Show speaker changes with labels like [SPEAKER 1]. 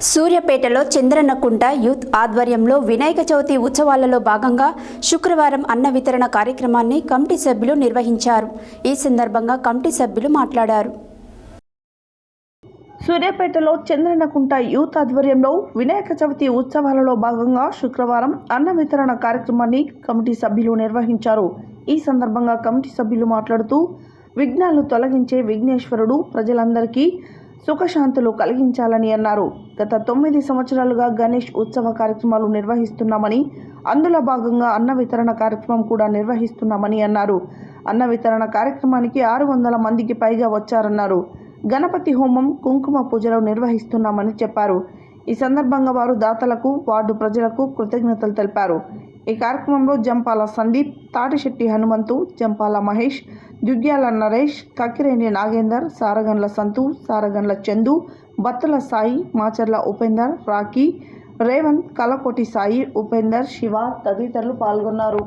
[SPEAKER 1] సూర్యాపేటలో చంద్రన్నకుంట యూత్ ఆధ్వర్యంలో వినాయక చవితి ఉత్సవాలలో భాగంగా శుక్రవారం అన్న వితరణ కార్యక్రమాన్ని కమిటీ సభ్యులు నిర్వహించారు. ఈ సందర్భంగా కమిటీ సభ్యులు మాట్లాడారు.
[SPEAKER 2] సూర్యాపేటలో చంద్రన్నకుంట యూత్ ఆధ్వర్యంలో వినాయక చవితి ఉత్సవాలలో భాగంగా శుక్రవారం అన్న వితరణ కార్యక్రమాన్ని కమిటీ సభ్యులు నిర్వహించారు. ఈ సందర్భంగా కమిటీ సభ్యులు మాట్లాడుతూ, విఘ్నాలు తొలగించే విఘ్నేశ్వరుడు ప్రజలందరికీ సుఖశాంతులు కలిగించాలని అన్నారు. గత 9 సంవత్సరాలుగా గణేష్ ఉత్సవ కార్యక్రమాలు నిర్వహిస్తున్నామని, అందులో భాగంగా అన్న వితరణ కార్యక్రమం కూడా నిర్వహిస్తున్నామని అన్నారు. అన్న వితరణ కార్యక్రమానికి 600 మందికి పైగా వచ్చారన్నారు. గణపతి హోమం, కుంకుమ పూజలు నిర్వహిస్తున్నామని చెప్పారు. ఈ సందర్భంగా వారు దాతలకు, వార్డు ప్రజలకు కృతజ్ఞతలు తెలిపారు. ఈ కార్యక్రమంలో జంపాల సందీప్, తాటిశెట్టి హనుమంతు, జంపాల మహేష్, దుగ్గ్యాల నరేష్, కక్కిరేని నాగేందర్, సారగండ్ల సంతు, సారగండ్ల చందు, బత్తుల సాయి, మాచర్ల ఉపేందర్, రాకీ, రేవంత్, కలకోటి సాయి, ఉపేందర్, శివ తదితరులు పాల్గొన్నారు.